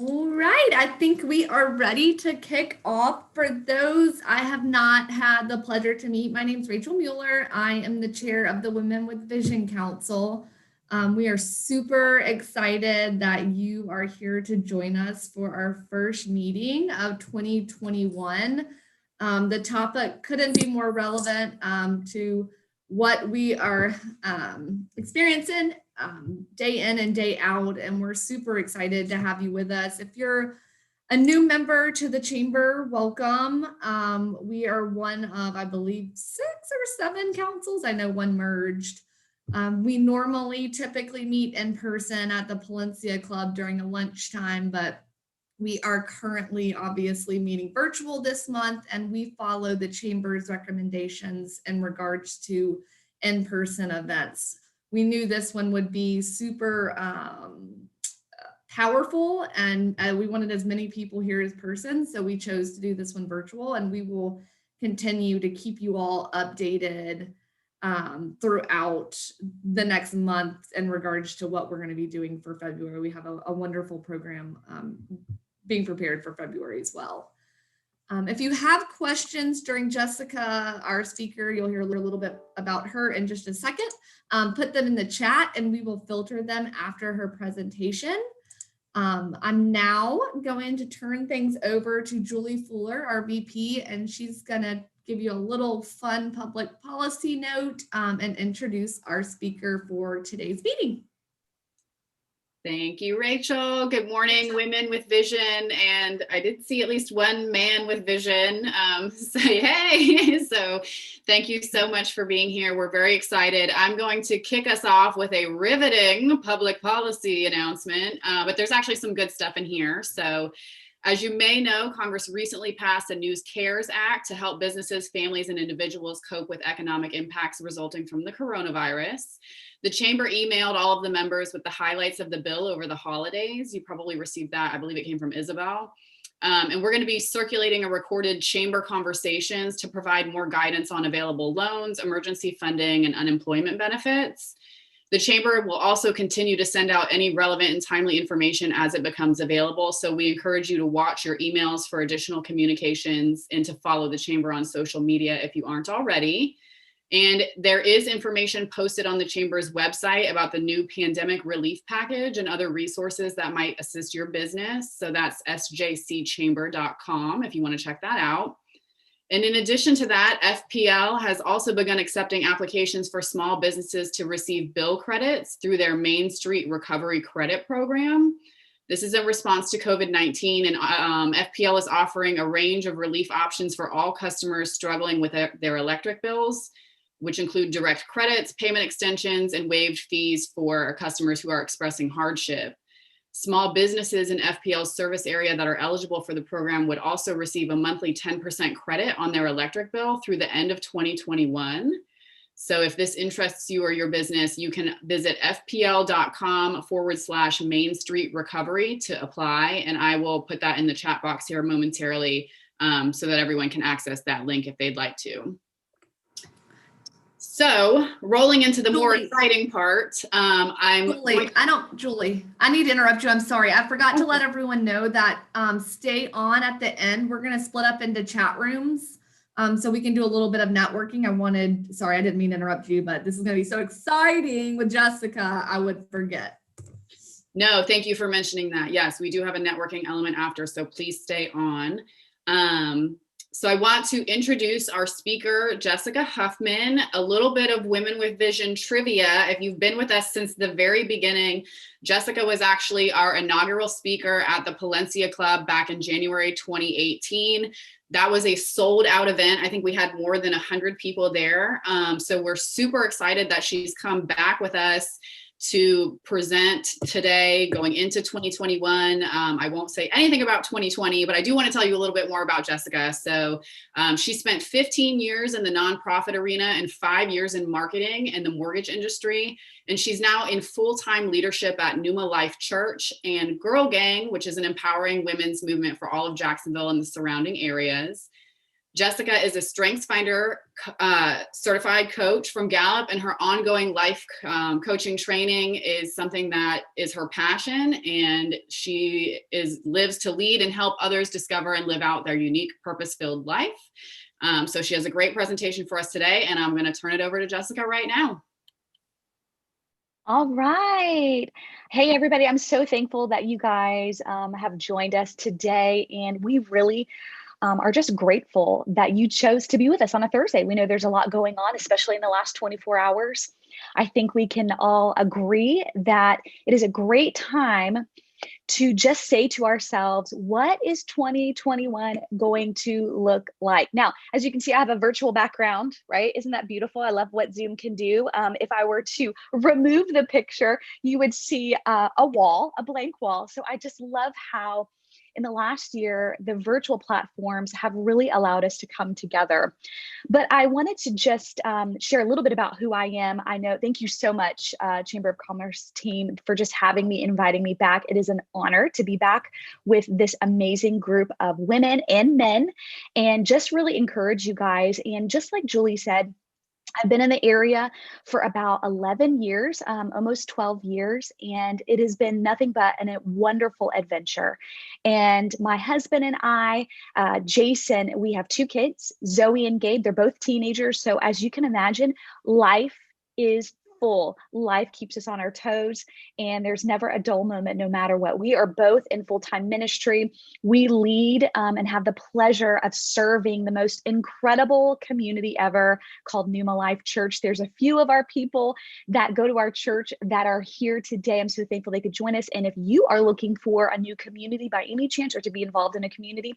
All right, I think we are ready to kick off. For those I have not had the pleasure to meet, my name is Rachel Mueller. I am the chair of the Women with Vision Council. We are super excited that you are here to join us for our first meeting of 2021. The topic couldn't be more relevant to what we are experiencing day in and day out, and we're super excited to have you with us. If you're a new member to the chamber, welcome. We are one of, I believe, 6 or 7 councils. I know one merged. We normally typically meet in person at the Palencia Club during a lunchtime, but we are currently obviously meeting virtual this month, and we follow the chamber's recommendations in regards to in-person events. We knew this one would be super powerful, and we wanted as many people here as person, so we chose to do this one virtual, and we will continue to keep you all updated throughout the next month in regards to what we're going to be doing for February. We have a wonderful program being prepared for February as well. If you have questions during Jessica, our speaker, you'll hear a little bit about her in just a second. Put them in the chat and we will filter them after her presentation. I'm now going to turn things over to Julie Fuller, our VP, and she's going to give you a little fun public policy note and introduce our speaker for today's meeting. Thank you, Rachel. Good morning, Women with Vision. And I did see at least one man with vision say, hey, so thank you so much for being here. We're very excited. I'm going to kick us off with a riveting public policy announcement, but there's actually some good stuff in here. So as you may know, Congress recently passed a new CARES Act to help businesses, families, and individuals cope with economic impacts resulting from the coronavirus. The chamber emailed all of the members with the highlights of the bill over the holidays. You probably received that. I believe it came from Isabel. And we're going to be circulating a recorded chamber conversations to provide more guidance on available loans, emergency funding, and unemployment benefits. The chamber will also continue to send out any relevant and timely information as it becomes available. So we encourage you to watch your emails for additional communications and to follow the chamber on social media if you aren't already. And there is information posted on the chamber's website about the new pandemic relief package and other resources that might assist your business. So that's sjcchamber.com if you want to check that out. And in addition to that, FPL has also begun accepting applications for small businesses to receive bill credits through their Main Street Recovery Credit Program. This is in response to COVID-19, and FPL is offering a range of relief options for all customers struggling with their electric bills, which include direct credits, payment extensions, and waived fees for customers who are expressing hardship. Small businesses in FPL's service area that are eligible for the program would also receive a monthly 10% credit on their electric bill through the end of 2021. So if this interests you or your business, you can visit fpl.com/Main Street Recovery to apply. And I will put that in the chat box here momentarily so that everyone can access that link if they'd like to. So rolling into the more exciting part, Julie, I need to interrupt you. I'm sorry. I forgot to let everyone know that stay on at the end. We're going to split up into chat rooms so we can do a little bit of networking. Sorry, I didn't mean to interrupt you, but this is going to be so exciting with Jessica. I would forget. No, thank you for mentioning that. Yes, we do have a networking element after, so please stay on. So I want to introduce our speaker, Jessica Huffman, a little bit of Women with Vision trivia. If you've been with us since the very beginning, Jessica was actually our inaugural speaker at the Palencia Club back in January 2018. That was a sold out event. I think we had more than 100 people there. So we're super excited that she's come back with us to present today going into 2021. I won't say anything about 2020, but I do want to tell you a little bit more about Jessica. So she spent 15 years in the nonprofit arena and 5 years in marketing in the mortgage industry. And she's now in full-time leadership at Pneuma Life Church and Girl Gang, which is an empowering women's movement for all of Jacksonville and the surrounding areas. Jessica is a StrengthsFinder certified coach from Gallup, and her ongoing life coaching training is something that is her passion, and she lives to lead and help others discover and live out their unique purpose-filled life. So she has a great presentation for us today, and I'm going to turn it over to Jessica right now. All right. Hey, everybody. I'm so thankful that you guys have joined us today, and we really are just grateful that you chose to be with us on a Thursday. We know there's a lot going on, especially in the last 24 hours. I think we can all agree that it is a great time to just say to ourselves, what is 2021 going to look like? Now, as you can see, I have a virtual background, right? Isn't that beautiful? I love what Zoom can do. If I were to remove the picture, you would see a wall, a blank wall. So I just love how in the last year, the virtual platforms have really allowed us to come together. But I wanted to just share a little bit about who I am. I know, thank you so much, Chamber of Commerce team, for just having me, inviting me back. It is an honor to be back with this amazing group of women and men, and just really encourage you guys. And just like Julie said, I've been in the area for about 11 years, almost 12 years, and it has been nothing but a wonderful adventure. And my husband and I, Jason, we have 2 kids, Zoe and Gabe. They're both teenagers. So as you can imagine, life is full. Life keeps us on our toes, and there's never a dull moment, no matter what. We are both in full-time ministry. We lead and have the pleasure of serving the most incredible community ever called Pneuma Life Church. There's a few of our people that go to our church that are here today. I'm so thankful they could join us. And if you are looking for a new community by any chance, or to be involved in a community,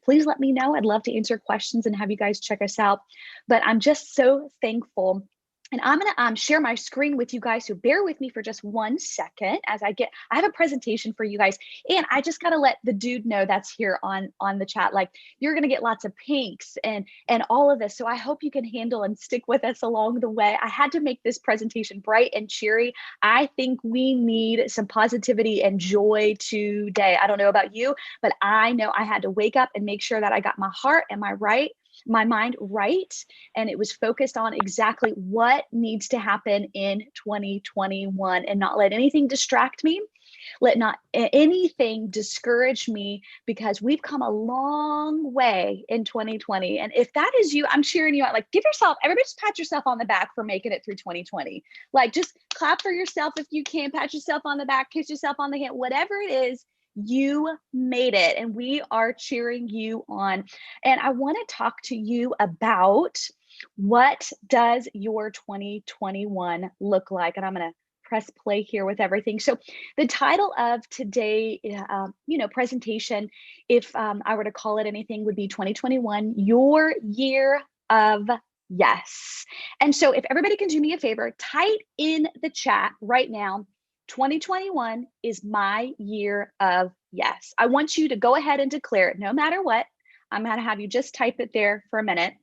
please let me know. I'd love to answer questions and have you guys check us out. But I'm just so thankful. And I'm going to share my screen with you guys. So bear with me for just 1 second as I have a presentation for you guys. And I just got to let the dude know that's here on the chat, like, you're going to get lots of pinks and all of this. So I hope you can handle and stick with us along the way. I had to make this presentation bright and cheery. I think we need some positivity and joy today. I don't know about you, but I know I had to wake up and make sure that I got my heart and my mind right, and it was focused on exactly what needs to happen in 2021, and not let anything distract me, let not anything discourage me, because we've come a long way in 2020. And if that is you, I'm cheering you out. Like, everybody just pat yourself on the back for making it through 2020. Like, just clap for yourself if you can, pat yourself on the back, kiss yourself on the hand, whatever it is. You made it, and we are cheering you on. And I want to talk to you about, what does your 2021 look like? And I'm going to press play here with everything. So the title of today, presentation, if I were to call it anything, would be 2021, your year of yes. And so if everybody can do me a favor, type in the chat right now, 2021 is my year of yes. I want you to go ahead and declare it no matter what. I'm going to have you just type it there for a minute.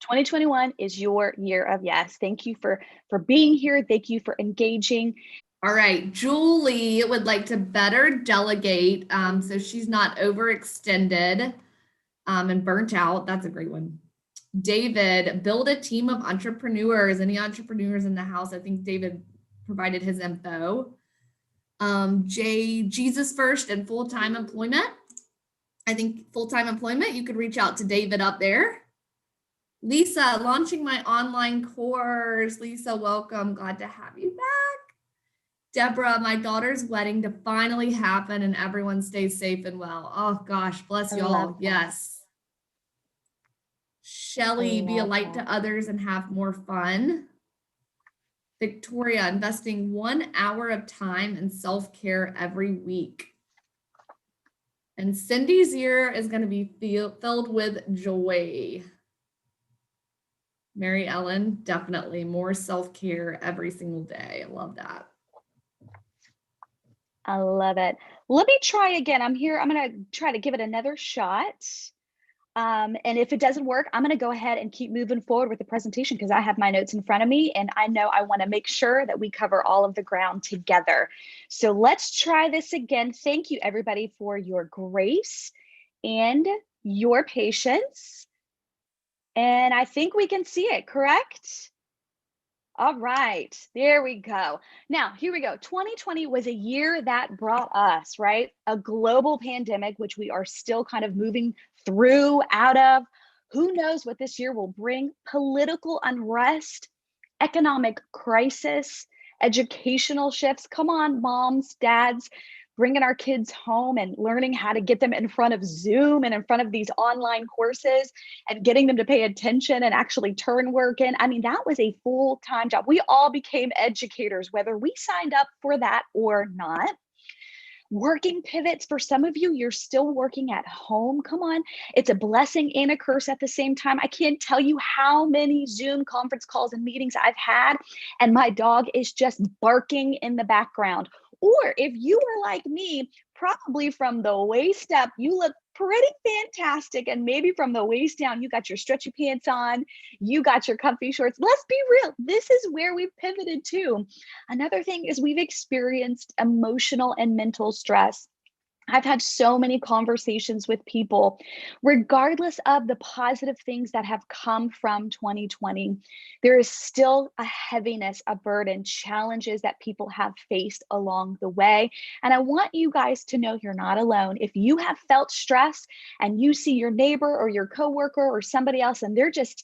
2021 is your year of yes. Thank you for being here. Thank you for engaging. All right, Julie would like to better delegate so she's not overextended and burnt out. That's a great one. David, build a team of entrepreneurs. Any entrepreneurs in the house? I think David provided his info. Jay, Jesus first and full-time employment. I think full-time employment, you could reach out to David up there. Lisa, launching my online course. Lisa, welcome. Glad to have you back. Deborah, my daughter's wedding to finally happen and everyone stays safe and well. Oh gosh, bless y'all. Yes. Shelly, be a light to others and have more fun. Victoria, investing 1 hour of time in self-care every week. And Cindy's year is going to be filled with joy. Mary Ellen, definitely more self-care every single day. I love that. I love it. Let me try again. I'm here. I'm going to try to give it another shot. And if it doesn't work, I'm going to go ahead and keep moving forward with the presentation, because I have my notes in front of me and I know I want to make sure that we cover all of the ground together. So let's try this again. Thank you, everybody, for your grace and your patience. And I think we can see it, correct? All right, there we go. Now, here we go. 2020 was a year that brought us, right? A global pandemic, which we are still kind of moving through, out of. Who knows what this year will bring? Political unrest, economic crisis, educational shifts. Come on, moms, dads, bringing our kids home and learning how to get them in front of Zoom and in front of these online courses and getting them to pay attention and actually turn work in. I mean, that was a full-time job. We all became educators, whether we signed up for that or not. Working pivots for some of you, you're still working at home. Come on. It's a blessing and a curse at the same time. I can't tell you how many Zoom conference calls and meetings I've had, and my dog is just barking in the background. Or if you were like me, probably from the waist up, you look pretty fantastic. And maybe from the waist down, you got your stretchy pants on, you got your comfy shorts. Let's be real. This is where we've pivoted to. Another thing is we've experienced emotional and mental stress. I've had so many conversations with people, regardless of the positive things that have come from 2020, there is still a heaviness, a burden, challenges that people have faced along the way. And I want you guys to know you're not alone. If you have felt stress and you see your neighbor or your coworker or somebody else and they're just,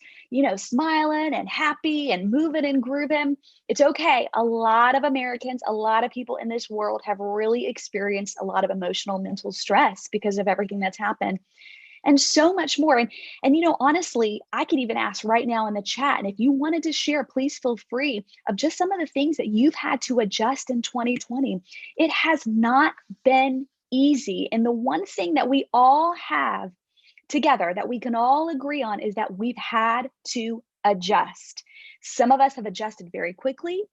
smiling and happy and moving and grooving, it's okay. A lot of Americans, a lot of people in this world have really experienced a lot of emotional, mental stress because of everything that's happened and so much more. And honestly, I could even ask right now in the chat. And if you wanted to share, please feel free of just some of the things that you've had to adjust in 2020. It has not been easy. And the one thing that we all have together that we can all agree on is that we've had to adjust. Some of us have adjusted very quickly.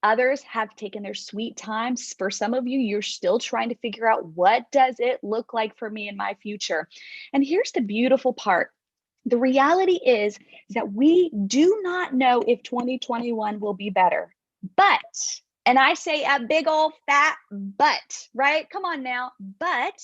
Others have taken their sweet times. For some of you, you're still trying to figure out, what does it look like for me in my future? And here's the beautiful part. The reality is that we do not know if 2021 will be better. But, and I say a big old fat but, right? Come on now. But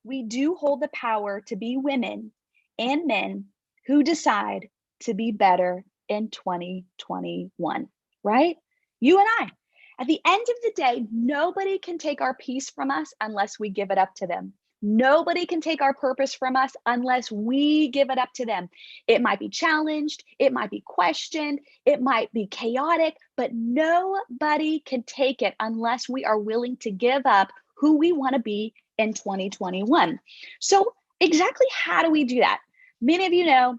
we do hold the power to be women and men who decide to be better in 2021, right? You and I. At the end of the day, nobody can take our peace from us unless we give it up to them. Nobody can take our purpose from us unless we give it up to them. It might be challenged, it might be questioned, it might be chaotic, but nobody can take it unless we are willing to give up who we want to be in 2021. So exactly how do we do that? Many of you know,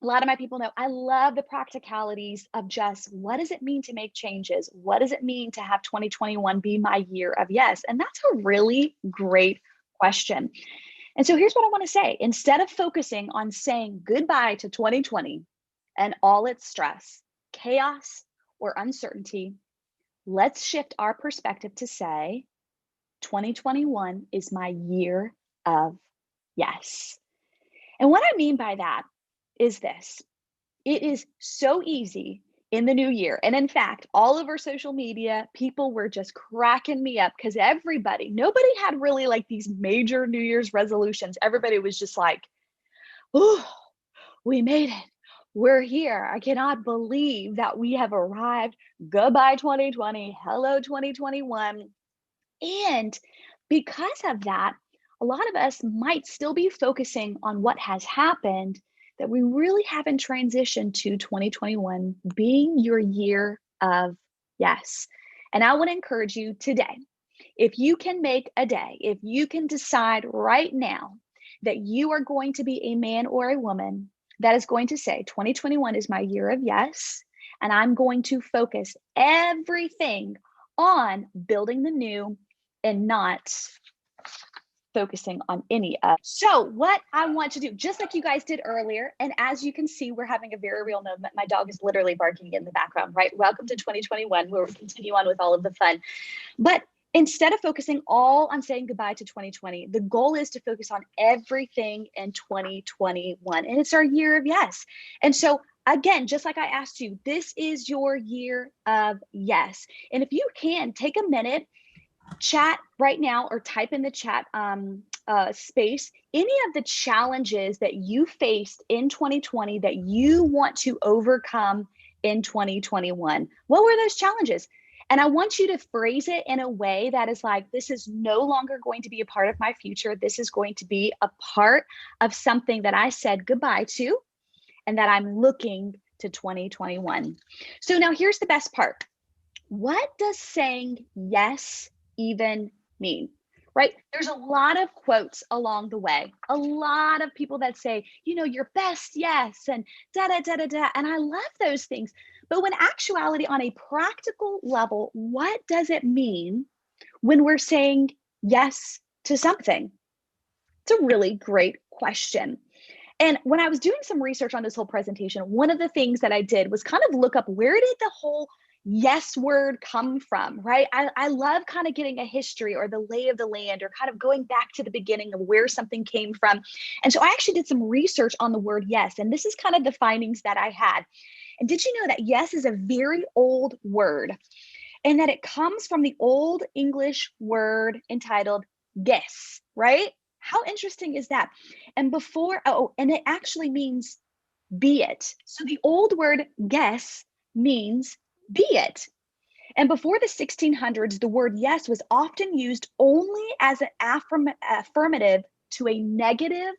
a lot of my people know, I love the practicalities of just what does it mean to make changes? What does it mean to have 2021 be my year of yes? And that's a really great question. And so here's what I want to say. Instead of focusing on saying goodbye to 2020 and all its stress, chaos, or uncertainty, let's shift our perspective to say, 2021 is my year of yes. And what I mean by that is this. It is so easy in the new year. And in fact, all over social media, people were just cracking me up because nobody had really like these major New Year's resolutions. Everybody was just like, oh, we made it. We're here. I cannot believe that we have arrived. Goodbye 2020. Hello 2021. And because of that, a lot of us might still be focusing on what has happened, that we really haven't transitioned to 2021 being your year of yes. And I want to encourage you today, if you can make a day, if you can decide right now that you are going to be a man or a woman that is going to say 2021 is my year of yes, and I'm going to focus everything on building the new and not focusing on any of. So what I want to do, just like you guys did earlier, and as you can see, we're having a very real moment. My dog is literally barking in the background, right? Welcome to 2021, where we continue on with all of the fun. But instead of focusing all on saying goodbye to 2020, the goal is to focus on everything in 2021. And it's our year of yes. And so again, just like I asked you, this is your year of yes. And if you can take a minute, chat right now or type in the chat space any of the challenges that you faced in 2020 that you want to overcome in 2021. What were those challenges? And I want you to phrase it in a way that is like, this is no longer going to be a part of my future. This is going to be a part of something that I said goodbye to and that I'm looking to 2021. So now here's the best part. What does saying yes even mean? Right? There's a lot of quotes along the way, a lot of people that say, you know, your best yes, and da da da da da. And I love those things. But when actuality, on a practical level, what does it mean when we're saying yes to something? It's a really great question. And when I was doing some research on this whole presentation, one of the things that I did was kind of look up, where did the whole yes word come from, right? I love kind of getting a history or the lay of the land, or kind of going back to the beginning of where something came from. And so I actually did some research on the word yes. And this is kind of the findings that I had. And did you know that yes is a very old word, and that it comes from the Old English word entitled guess, right? How interesting is that? And and it actually means be it. So the old word guess means be it. And before the 1600s, the word yes was often used only as an affirmative to a negative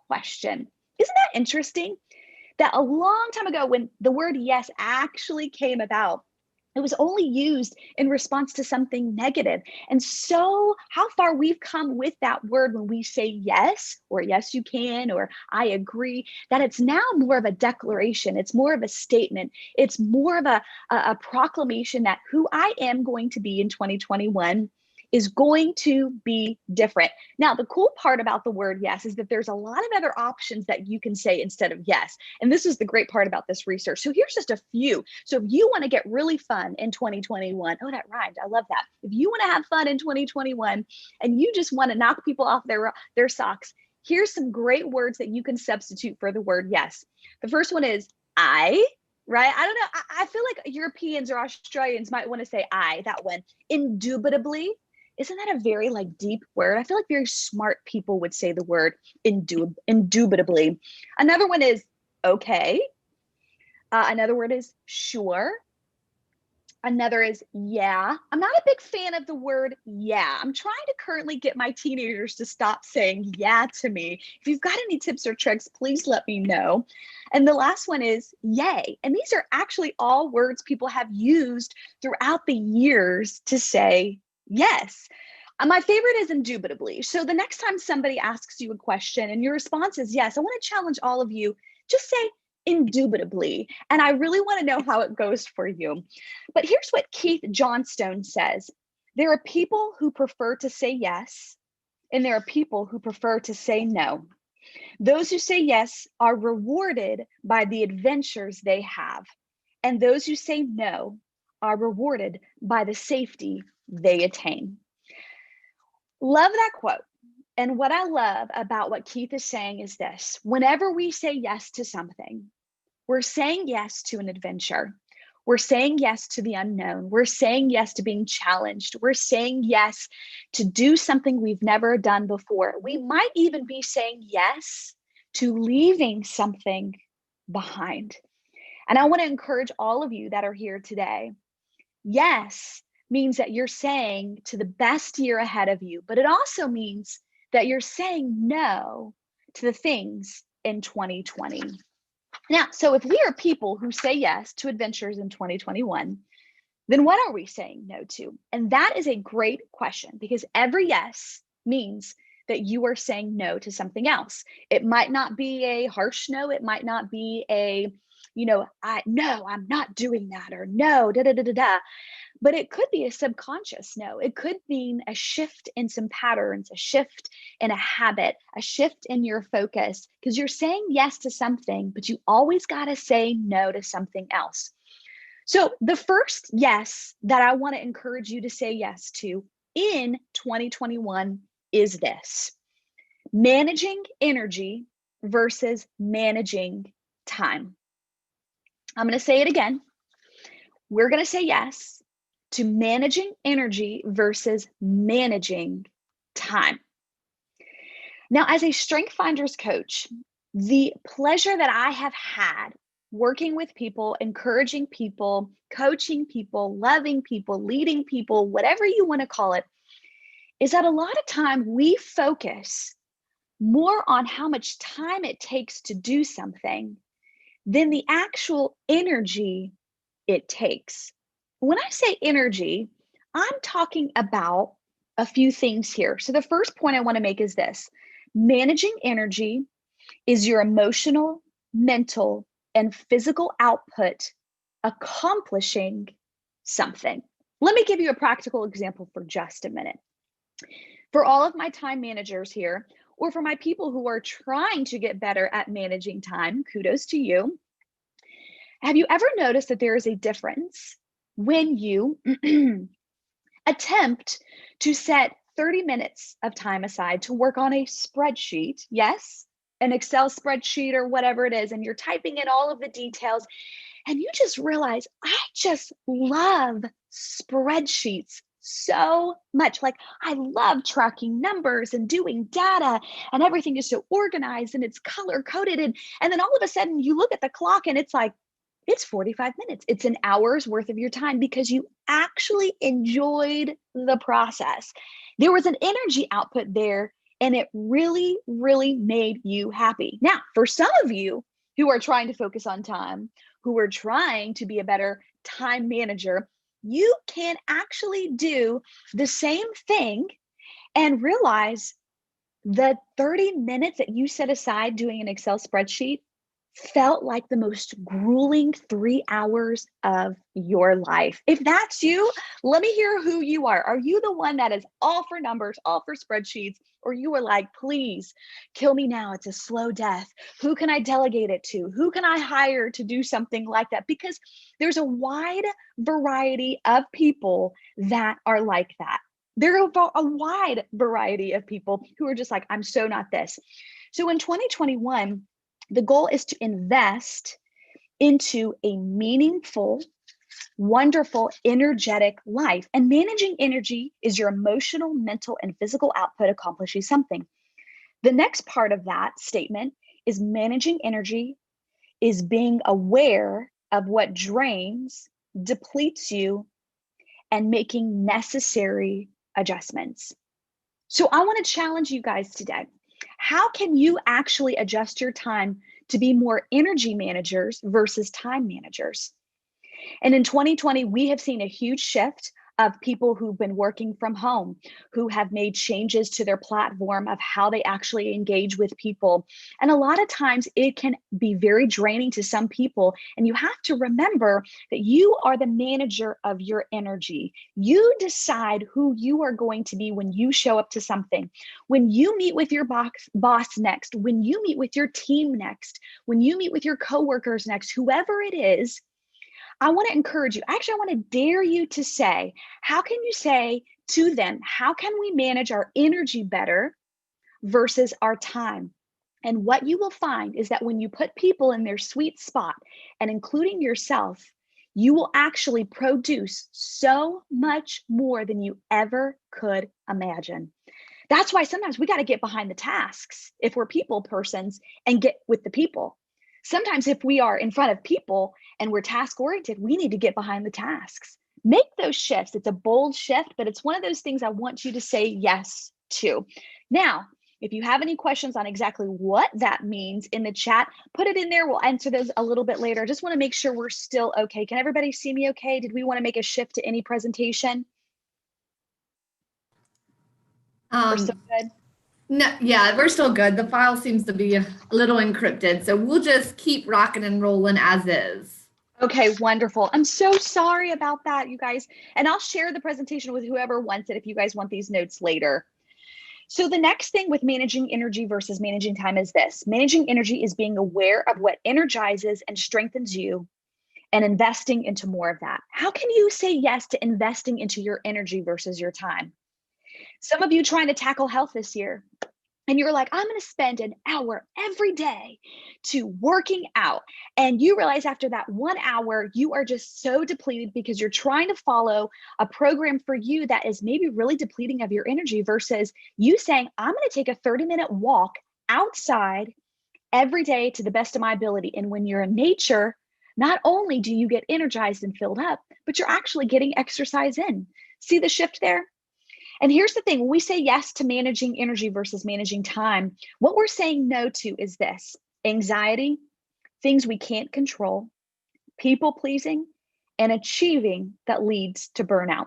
question. Isn't that interesting? That a long time ago, when the word yes actually came about, it was only used in response to something negative. And so how far we've come with that word when we say yes, or yes, you can, or I agree, that it's now more of a declaration. It's more of a statement. It's more of a proclamation that who I am going to be in 2021 is going to be different. Now, the cool part about the word yes is that there's a lot of other options that you can say instead of yes. And this is the great part about this research. So here's just a few. So if you want to get really fun in 2021, oh, that rhymed. I love that. If you want to have fun in 2021 and you just want to knock people off their socks, here's some great words that you can substitute for the word yes. The first one is I. Right? I don't know. I feel like Europeans or Australians might want to say I, that one. Indubitably. Isn't that a very like deep word? I feel like very smart people would say the word indubitably. Another one is okay. Another word is sure. Another is yeah. I'm not a big fan of the word yeah. I'm trying to currently get my teenagers to stop saying yeah to me. If you've got any tips or tricks, please let me know. And the last one is yay. And these are actually all words people have used throughout the years to say yes. My favorite is indubitably. So the next time somebody asks you a question and your response is yes, I want to challenge all of you, just say indubitably. And I really want to know how it goes for you. But here's what Keith Johnstone says. There are people who prefer to say yes, and there are people who prefer to say no. Those who say yes are rewarded by the adventures they have, and those who say no are rewarded by the safety they attain. Love that quote. And what I love about what Keith is saying is this: whenever we say yes to something, we're saying yes to an adventure. We're saying yes to the unknown. We're saying yes to being challenged. We're saying yes to do something we've never done before. We might even be saying yes to leaving something behind. And I want to encourage all of you that are here today. Yes means that you're saying to the best year ahead of you, but it also means that you're saying no to the things in 2020. Now, so if we are people who say yes to adventures in 2021, then what are we saying no to? And that is a great question, because every yes means that you are saying no to something else. It might not be a harsh no. It might not be a, no, I'm not doing that, or no, da da da da da. But it could be a subconscious no. It could mean a shift in some patterns, a shift in a habit, a shift in your focus, because you're saying yes to something, but you always got to say no to something else. So the first yes that I want to encourage you to say yes to in 2021 is this: managing energy versus managing time. I'm going to say it again. We're going to say yes to managing energy versus managing time. Now, as a StrengthsFinder's coach, the pleasure that I have had working with people, encouraging people, coaching people, loving people, leading people, whatever you want to call it, is that a lot of time we focus more on how much time it takes to do something than the actual energy it takes. When I say energy, I'm talking about a few things here. So the first point I want to make is this: managing energy is your emotional, mental, and physical output accomplishing something. Let me give you a practical example for just a minute. For all of my time managers here, or for my people who are trying to get better at managing time, kudos to you. Have you ever noticed that there is a difference when you attempt to set 30 minutes of time aside to work on a spreadsheet? Yes, an Excel spreadsheet or whatever it is, and you're typing in all of the details, and you just realize, I just love spreadsheets so much. Like, I love tracking numbers and doing data, and everything is so organized and it's color coded. And then all of a sudden you look at the clock and it's like, it's 45 minutes. It's an hour's worth of your time because you actually enjoyed the process. There was an energy output there, and it really, really made you happy. Now, for some of you who are trying to focus on time, who are trying to be a better time manager, you can actually do the same thing and realize the 30 minutes that you set aside doing an Excel spreadsheet felt like the most grueling 3 hours of your life. If that's you, let me hear who you are. Are you the one that is all for numbers, all for spreadsheets, or you are like, please kill me now, it's a slow death? Who can I delegate it to? Who can I hire to do something like that? Because there's a wide variety of people that are like that. There are a wide variety of people who are just like, I'm so not this. So in 2021, the goal is to invest into a meaningful, wonderful, energetic life. And managing energy is your emotional, mental, and physical output accomplishing something. The next part of that statement is managing energy is being aware of what drains, depletes you, and making necessary adjustments. So I want to challenge you guys today. How can you actually adjust your time to be more energy managers versus time managers? And in 2020, we have seen a huge shift of people who've been working from home, who have made changes to their platform of how they actually engage with people. And a lot of times it can be very draining to some people. And you have to remember that you are the manager of your energy. You decide who you are going to be when you show up to something. When you meet with your boss next, when you meet with your team next, when you meet with your coworkers next, whoever it is, I want to encourage you. Actually, I want to dare you to say, how can you say to them, how can we manage our energy better versus our time? And what you will find is that when you put people in their sweet spot, and including yourself, you will actually produce so much more than you ever could imagine. That's why sometimes we got to get behind the tasks if we're people persons and get with the people. Sometimes if we are in front of people and we're task oriented, we need to get behind the tasks. Make those shifts. It's a bold shift, but it's one of those things I want you to say yes to. Now, if you have any questions on exactly what that means in the chat, put it in there. We'll answer those a little bit later. I just want to make sure we're still okay. Can everybody see me okay? Did we want to make a shift to any presentation? We're still good? No, yeah, we're still good. The file seems to be a little encrypted, so we'll just keep rocking and rolling as is. Okay, wonderful. I'm so sorry about that, you guys. And I'll share the presentation with whoever wants it if you guys want these notes later. So the next thing with managing energy versus managing time is this. Managing energy is being aware of what energizes and strengthens you and investing into more of that. How can you say yes to investing into your energy versus your time? Some of you trying to tackle health this year. and you're like, I'm going to spend an hour every day to working out. And you realize after that 1 hour, you are just so depleted because you're trying to follow a program for you that is maybe really depleting of your energy versus you saying, I'm going to take a 30-minute walk outside every day to the best of my ability. And when you're in nature, not only do you get energized and filled up, but you're actually getting exercise in. See the shift there? And here's the thing, when we say yes to managing energy versus managing time, what we're saying no to is this: anxiety, things we can't control, people pleasing, and achieving that leads to burnout.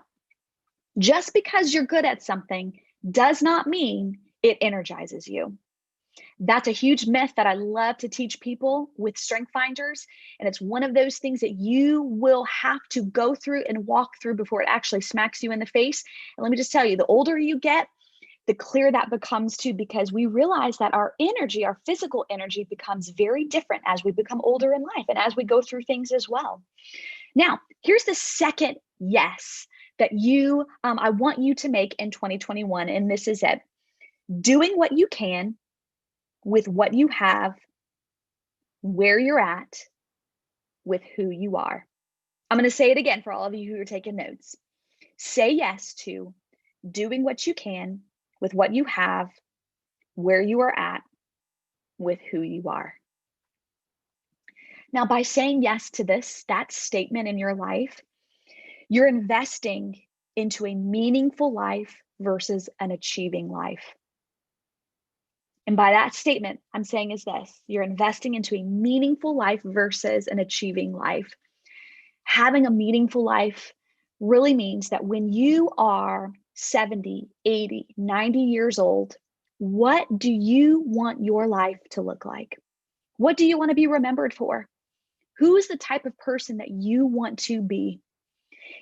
Just because you're good at something does not mean it energizes you. That's a huge myth that I love to teach people with StrengthsFinders. And it's one of those things that you will have to go through and walk through before it actually smacks you in the face. And let me just tell you, the older you get, the clearer that becomes too, because we realize that our energy, our physical energy, becomes very different as we become older in life and as we go through things as well. Now, here's the second yes that I want you to make in 2021. And this is it: doing what you can with what you have, where you're at, with who you are. I'm going to say it again for all of you who are taking notes. Say yes to doing what you can with what you have, where you are at, with who you are. Now, by saying yes to that statement in your life, you're investing into a meaningful life versus an achieving life. And by that statement, I'm saying is this: you're investing into a meaningful life versus an achieving life. Having a meaningful life really means that when you are 70, 80, 90 years old, what do you want your life to look like? What do you want to be remembered for? Who is the type of person that you want to be?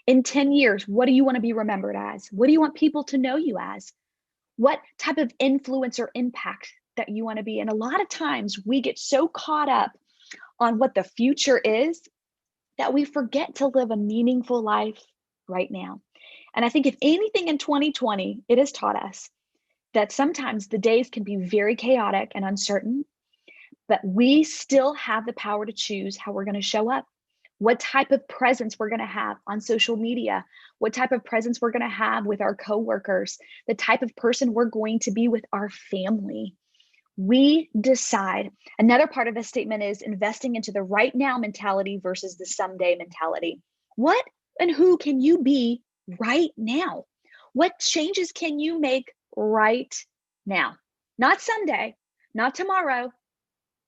In 10 years, what do you want to be remembered as? What do you want people to know you as? What type of influence or impact that you want to be? And a lot of times we get so caught up on what the future is that we forget to live a meaningful life right now. And I think if anything in 2020, it has taught us that sometimes the days can be very chaotic and uncertain, but we still have the power to choose how we're going to show up, what type of presence we're going to have on social media, what type of presence we're going to have with our coworkers, the type of person we're going to be with our family. We decide. Another part of this statement is investing into the right now mentality versus the someday mentality. What and who can you be right now? What changes can you make right now? Not someday, not tomorrow,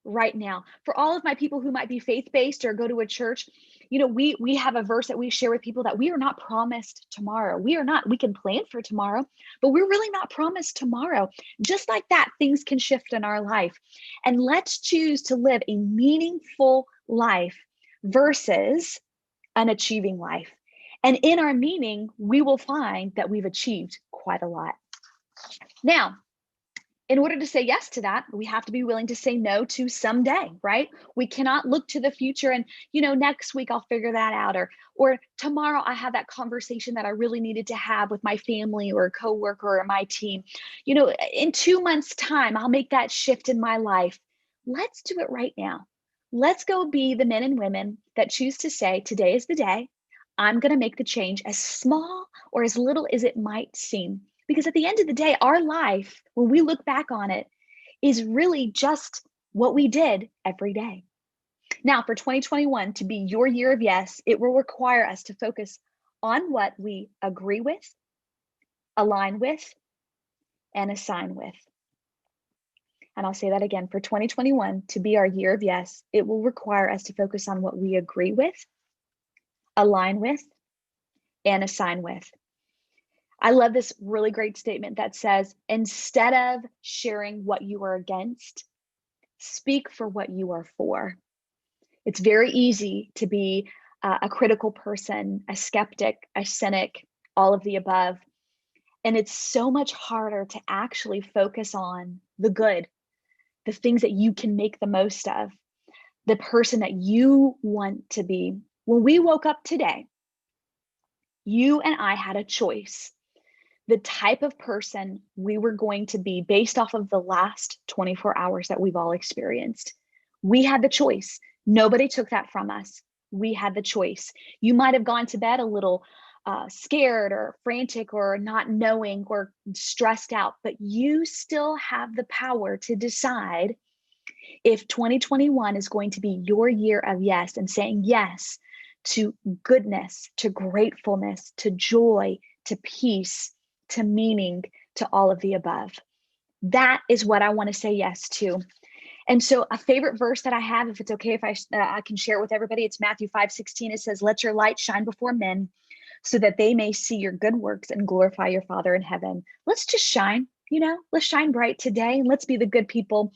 right now. For all of my people who might be faith-based or go to a church, we have a verse that we share with people that we are not promised tomorrow. We can plan for tomorrow, but we're really not promised tomorrow. Just like that, things can shift in our life. And let's choose to live a meaningful life versus an achieving life. And in our meaning, we will find that we've achieved quite a lot. Now, in order to say yes to that, we have to be willing to say no to someday, right? We cannot look to the future and, next week I'll figure that out, or tomorrow I have that conversation that I really needed to have with my family or a coworker or my team. In 2 months' time, I'll make that shift in my life. Let's do it right now. Let's go be the men and women that choose to say, today is the day. I'm going to make the change, as small or as little as it might seem. Because at the end of the day, our life, when we look back on it, is really just what we did every day. Now, for 2021 to be your year of yes, it will require us to focus on what we agree with, align with, and assign with. And I'll say that again, for 2021 to be our year of yes, it will require us to focus on what we agree with, align with, and assign with. I love this really great statement that says, instead of sharing what you are against, speak for what you are for. It's very easy to be a critical person, a skeptic, a cynic, all of the above. And it's so much harder to actually focus on the good, the things that you can make the most of, the person that you want to be. When we woke up today, you and I had a choice. the type of person we were going to be based off of the last 24 hours that we've all experienced. We had the choice. Nobody took that from us. We had the choice. You might have gone to bed a little scared or frantic or not knowing or stressed out, but you still have the power to decide if 2021 is going to be your year of yes, and saying yes to goodness, to gratefulness, to joy, to peace, to meaning, to all of the above. That is what I want to say yes to. And so a favorite verse that I have, if it's okay if I can share it with everybody, it's Matthew 5:16. It says, "Let your light shine before men so that they may see your good works and glorify your Father in heaven." Let's just shine, let's shine bright today and let's be the good people.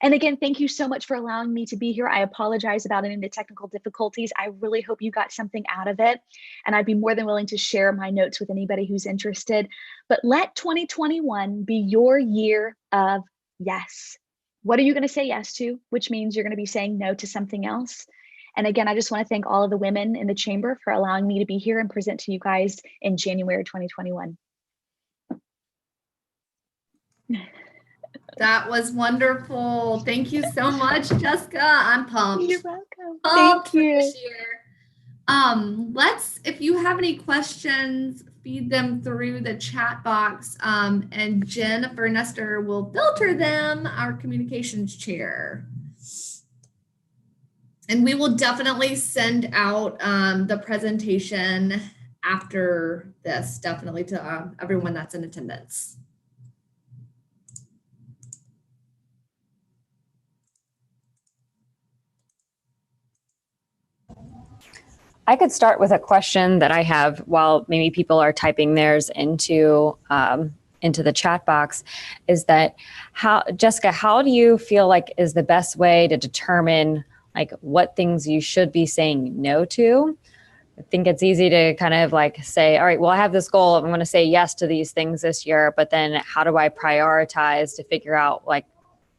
And again, thank you so much for allowing me to be here. I apologize about any of the technical difficulties. I really hope you got something out of it. And I'd be more than willing to share my notes with anybody who's interested. But let 2021 be your year of yes. What are you going to say yes to? Which means you're going to be saying no to something else. And again, I just want to thank all of the women in the chamber for allowing me to be here and present to you guys in January 2021. That was wonderful. Thank you so much, Jessica. I'm pumped. You're welcome. Pumped Thank you. for this year. If you have any questions, feed them through the chat box, and Jennifer Nestor will filter them, our communications chair. And we will definitely send out the presentation after this, definitely to everyone that's in attendance. I could start with a question that I have while maybe people are typing theirs into the chat box. Is that Jessica, how do you feel like is the best way to determine like what things you should be saying no to? I think it's easy to kind of like say, all right, well, I have this goal. I'm going to say yes to these things this year, but then how do I prioritize to figure out like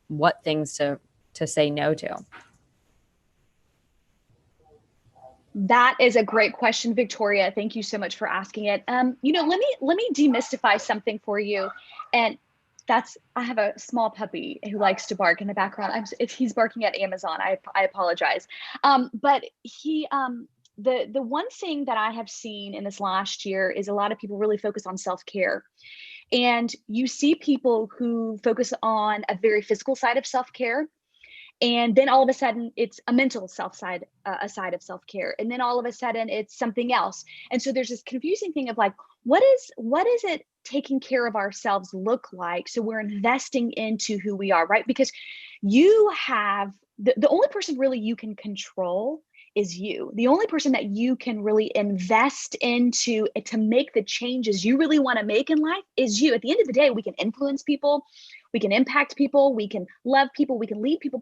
what things to say no to? That is a great question, Victoria. Thank you so much for asking it. Let me demystify something for you. And I have a small puppy who likes to bark in the background. He's barking at Amazon. I apologize. But the one thing that I have seen in this last year is a lot of people really focus on self-care. And you see people who focus on a very physical side of self-care. And then all of a sudden it's a mental side of self-care. And then all of a sudden it's something else. And so there's this confusing thing of like, what is it taking care of ourselves look like? So we're investing into who we are, right? Because you have the only person really you can control is you. The only person that you can really invest into to make the changes you really want to make in life is you. At the end of the day, we can influence people, we can impact people, we can love people, we can lead people.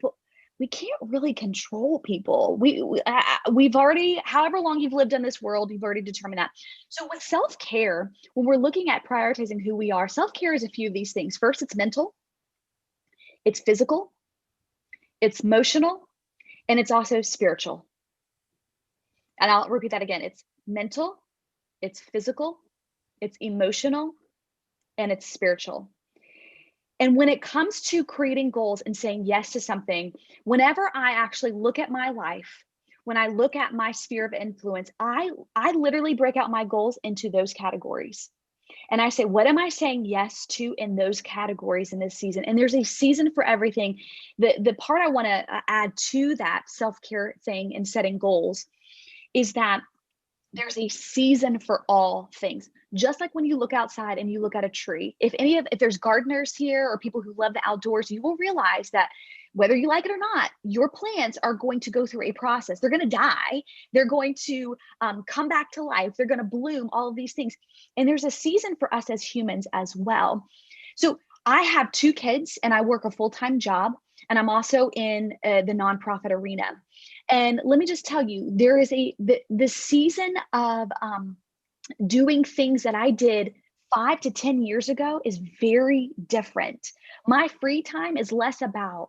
We can't really control people. We've already, however long you've lived in this world, you've already determined that. So with self-care, when we're looking at prioritizing who we are, self-care is a few of these things. First, it's mental, it's physical, it's emotional, and it's also spiritual. And I'll repeat that again. It's mental, it's physical, it's emotional, and it's spiritual. And when it comes to creating goals and saying yes to something, whenever I actually look at my life, when I look at my sphere of influence, I literally break out my goals into those categories. And I say, what am I saying yes to in those categories in this season? And there's a season for everything. The part I want to add to that self-care thing and setting goals is that there's a season for all things. Just like when you look outside and you look at a tree, if there's gardeners here or people who love the outdoors, you will realize that whether you like it or not, your plants are going to go through a process. They're going to die. They're going to come back to life. They're going to bloom, all of these things. And there's a season for us as humans as well. So I have 2 kids and I work a full-time job, and I'm also in the nonprofit arena. And let me just tell you, there is the season of doing things that I did 5 to 10 years ago is very different. My free time is less about,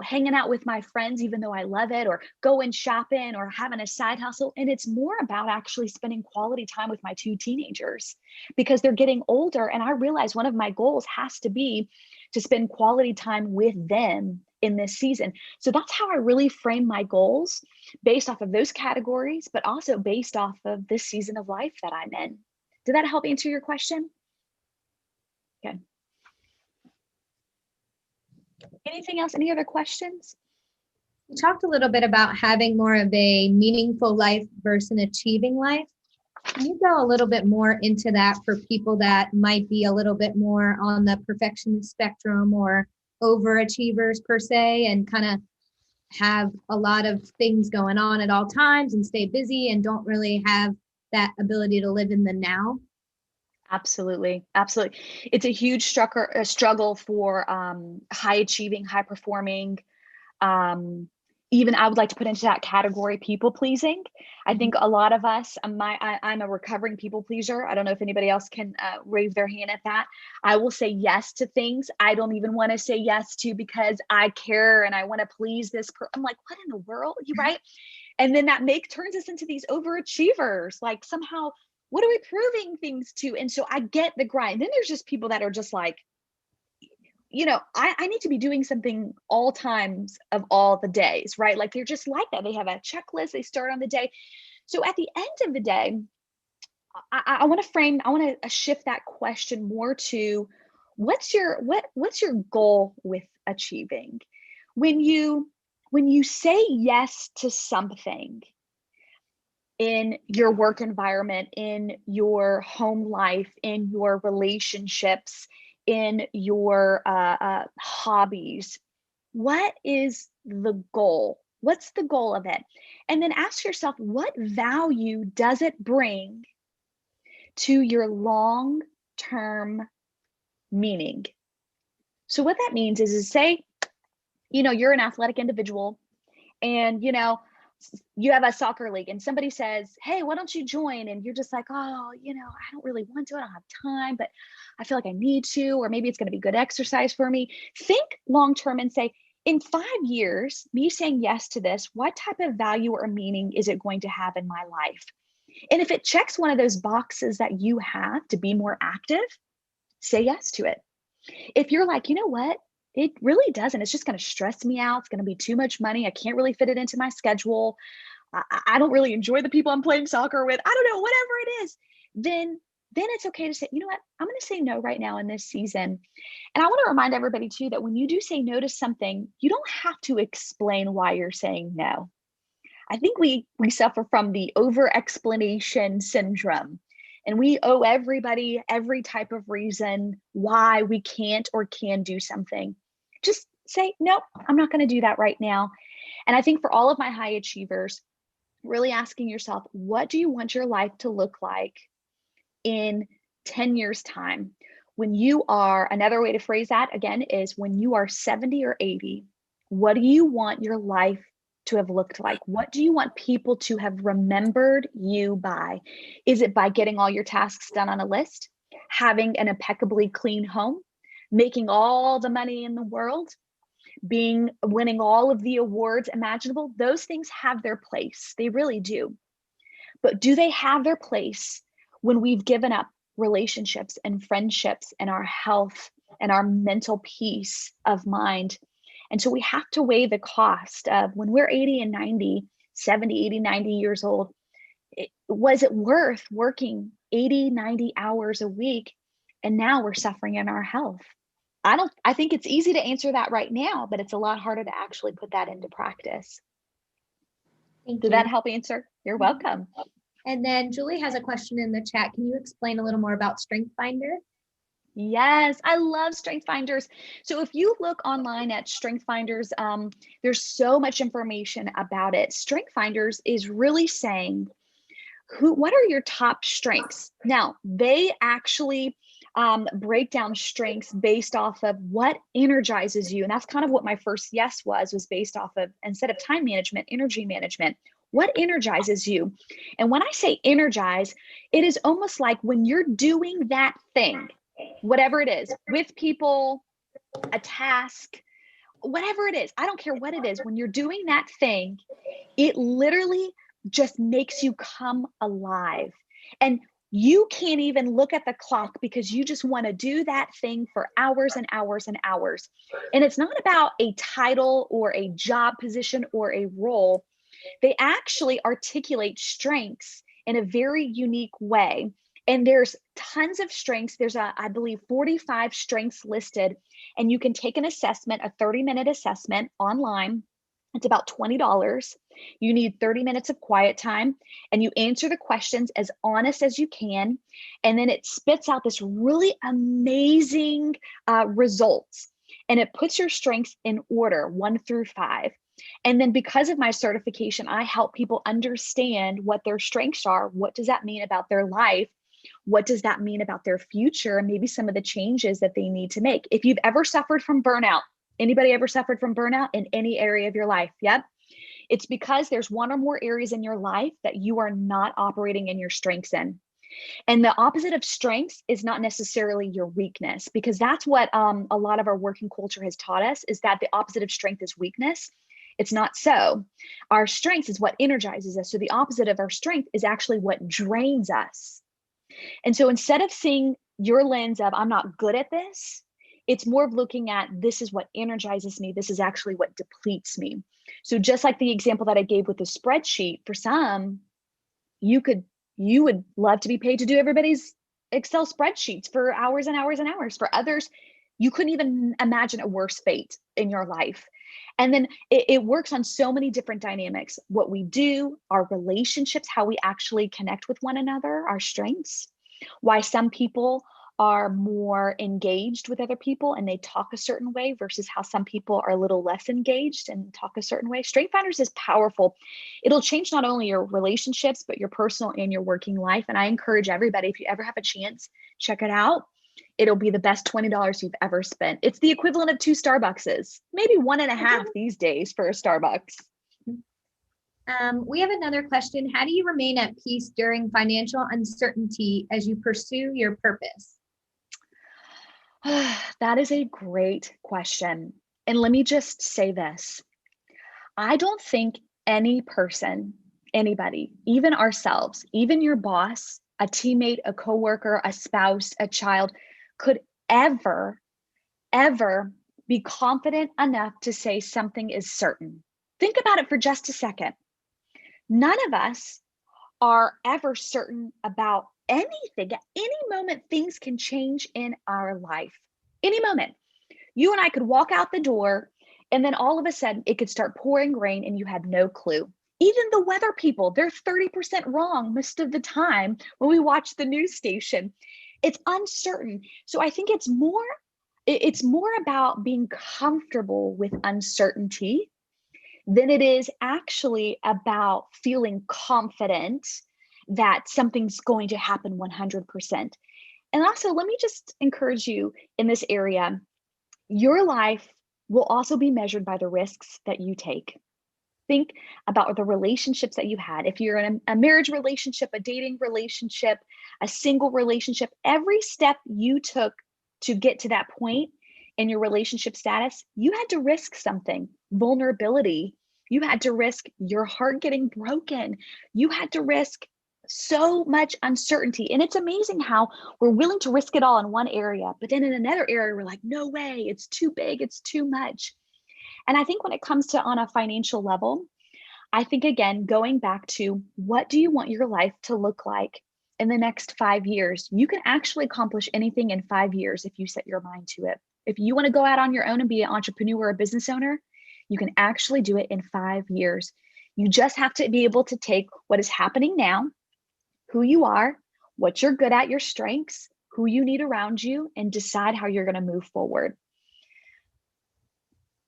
hanging out with my friends, even though I love it, or going shopping or having a side hustle. And it's more about actually spending quality time with my 2 teenagers because they're getting older. And I realize one of my goals has to be to spend quality time with them in this season. So that's how I really frame my goals, based off of those categories, but also based off of this season of life that I'm in. Did that help answer your question? Good. Anything else? Any other questions? You talked a little bit about having more of a meaningful life versus an achieving life. Can you go a little bit more into that for people that might be a little bit more on the perfectionist spectrum or overachievers per se, and kind of have a lot of things going on at all times and stay busy and don't really have that ability to live in the now? Absolutely. Absolutely. It's a huge struggle for high achieving, high performing. Even I would like to put into that category people pleasing. I think a lot of us, I'm a recovering people pleaser. I don't know if anybody else can raise their hand at that. I will say yes to things I don't even want to say yes to because I care and I want to please this person. I'm like, what in the world? You right? And then that turns us into these overachievers. Like somehow, what are we proving things to? And so I get the grind. Then there's just people that are just like, I need to be doing something all times of all the days, right? Like they're just like that. They have a checklist, they start on the day. So at the end of the day, I want to shift that question more to what's your goal with achieving? When you say yes to something in your work environment, in your home life, in your relationships, in your hobbies, what is the goal? What's the goal of it? And then ask yourself, what value does it bring to your long-term meaning? So what that means is say, you're an athletic individual and, you have a soccer league and somebody says, hey, why don't you join? And you're just like, oh, I don't really want to, I don't have time, but I feel like I need to, or maybe it's going to be good exercise for me. Think long-term and say, in 5 years, me saying yes to this, what type of value or meaning is it going to have in my life? And if it checks one of those boxes that you have to be more active, say yes to it. If you're like, you know what? It really doesn't. It's just going to stress me out. It's going to be too much money. I can't really fit it into my schedule. I don't really enjoy the people I'm playing soccer with. I don't know, whatever it is. Then it's okay to say, you know what? I'm going to say no right now in this season. And I want to remind everybody too, that when you do say no to something, you don't have to explain why you're saying no. I think we suffer from the over-explanation syndrome. And we owe everybody every type of reason why we can't or can do something. Just say, nope, I'm not going to do that right now. And I think for all of my high achievers, really asking yourself, what do you want your life to look like in 10 years time? When you are, another way to phrase that again is when you are 70 or 80, what do you want your life to have looked like? What do you want people to have remembered you by? Is it by getting all your tasks done on a list, having an impeccably clean home, making all the money in the world, winning all of the awards imaginable? Those things have their place. They really do. But do they have their place when we've given up relationships and friendships and our health and our mental peace of mind? And so we have to weigh the cost of when we're 80 and 90, 70, 80, 90 years old, was it worth working 80, 90 hours a week? And now we're suffering in our health. I think it's easy to answer that right now, but it's a lot harder to actually put that into practice. Did that help answer? You're welcome. And then Julie has a question in the chat. Can you explain a little more about StrengthsFinder? Yes, I love StrengthsFinders. So if you look online at StrengthsFinders, there's so much information about it. StrengthsFinders is really saying, what are your top strengths? Now, they actually break down strengths based off of what energizes you. And that's kind of what my first yes was based off of, instead of time management, energy management. What energizes you? And when I say energize, it is almost like when you're doing that thing, whatever it is, with people, a task, whatever it is, I don't care what it is, when you're doing that thing, it literally just makes you come alive. And you can't even look at the clock because you just want to do that thing for hours and hours and hours. And it's not about a title or a job position or a role. They actually articulate strengths in a very unique way. And there's tons of strengths. There's I believe 45 strengths listed, and you can take an assessment, a 30-minute assessment online. It's about $20. You need 30 minutes of quiet time, and you answer the questions as honest as you can. And then it spits out this really amazing results, and it puts your strengths in order 1 through 5. And then because of my certification, I help people understand what their strengths are. What does that mean about their life? What does that mean about their future? And maybe some of the changes that they need to make. If you've ever suffered from burnout, anybody ever suffered from burnout in any area of your life? Yep. It's because there's one or more areas in your life that you are not operating in your strengths in. And the opposite of strengths is not necessarily your weakness, because that's what a lot of our working culture has taught us, is that the opposite of strength is weakness. It's not so. Our strengths is what energizes us. So the opposite of our strength is actually what drains us. And so instead of seeing your lens of, I'm not good at this, it's more of looking at, this is what energizes me. This is actually what depletes me. So just like the example that I gave with the spreadsheet, for some, you would love to be paid to do everybody's Excel spreadsheets for hours and hours and hours. For others, you couldn't even imagine a worse fate in your life. And then it works on so many different dynamics. What we do, our relationships, how we actually connect with one another, our strengths, why some people are more engaged with other people and they talk a certain way versus how some people are a little less engaged and talk a certain way. StrengthsFinders is powerful. It'll change not only your relationships, but your personal and your working life. And I encourage everybody, if you ever have a chance, check it out. It'll be the best $20 you've ever spent. It's the equivalent of 2 Starbuckses, maybe 1.5 these days for a Starbucks. We have another question. How do you remain at peace during financial uncertainty as you pursue your purpose? That is a great question. And let me just say this. I don't think any person, anybody, even ourselves, even your boss, a teammate, a coworker, a spouse, a child, could ever be confident enough to say something is certain. Think about it for just a second. None of us are ever certain about anything. At any moment, things can change in our life. Any moment. You and I could walk out the door, and then all of a sudden it could start pouring rain and you had no clue. Even the weather people, they're 30% wrong most of the time when we watch the news station. It's uncertain. So I think it's more about being comfortable with uncertainty than it is actually about feeling confident that something's going to happen 100%. And also, let me just encourage you in this area. Your life will also be measured by the risks that you take. Think about the relationships that you had. If you're in a marriage relationship, a dating relationship, a single relationship, every step you took to get to that point in your relationship status, you had to risk something, vulnerability. You had to risk your heart getting broken. You had to risk so much uncertainty. And it's amazing how we're willing to risk it all in one area, but then in another area, we're like, no way, it's too big, it's too much. And I think when it comes to on a financial level, I think, again, going back to what do you want your life to look like in the next 5 years? You can actually accomplish anything in 5 years if you set your mind to it. If you want to go out on your own and be an entrepreneur or a business owner, you can actually do it in 5 years. You just have to be able to take what is happening now, who you are, what you're good at, your strengths, who you need around you, and decide how you're going to move forward.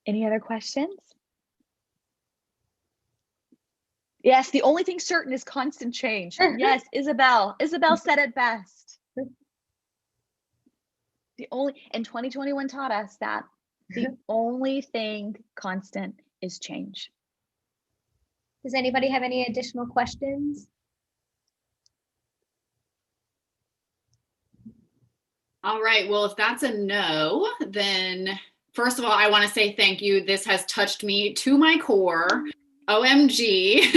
Any other questions? Yes, the only thing certain is constant change. Yes, Isabel said it best. And 2021 taught us that the only thing constant is change. Does anybody have any additional questions? All right, well, if that's a no, then first of all, I want to say thank you. This has touched me to my core. OMG.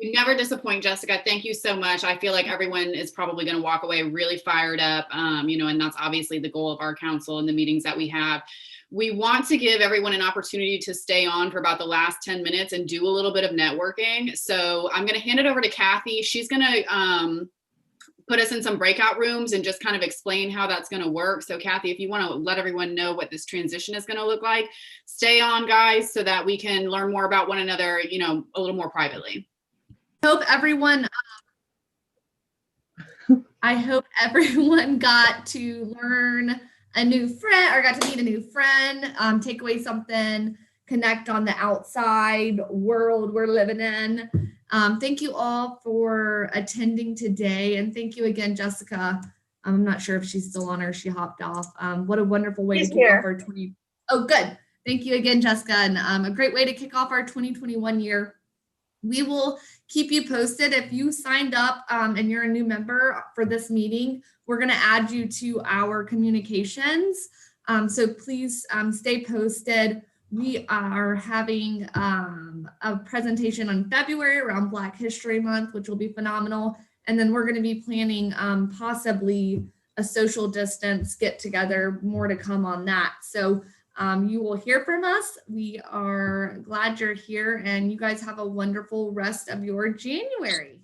You never disappoint, Jessica. Thank you so much. I feel like everyone is probably going to walk away really fired up, and that's obviously the goal of our council and the meetings that we have. We want to give everyone an opportunity to stay on for about the last 10 minutes and do a little bit of networking. So I'm going to hand it over to Kathy. She's going to put us in some breakout rooms and just kind of explain how that's going to work. So Kathy, if you want to let everyone know what this transition is going to look like, stay on, guys, so that we can learn more about one another, a little more privately. I hope everyone got to learn a new friend or got to meet a new friend, take away something, connect on the outside world we're living in. Thank you all for attending today. And thank you again, Jessica. I'm not sure if she's still on or she hopped off. What a wonderful way to kick off our 20. Oh, good. Thank you again, Jessica. And a great way to kick off our 2021 year. We will keep you posted. If you signed up and you're a new member for this meeting, we're going to add you to our communications. So please stay posted. We are having a presentation on February around Black History Month, which will be phenomenal. And then we're going to be planning possibly a social distance get together, more to come on that. So you will hear from us. We are glad you're here and you guys have a wonderful rest of your January.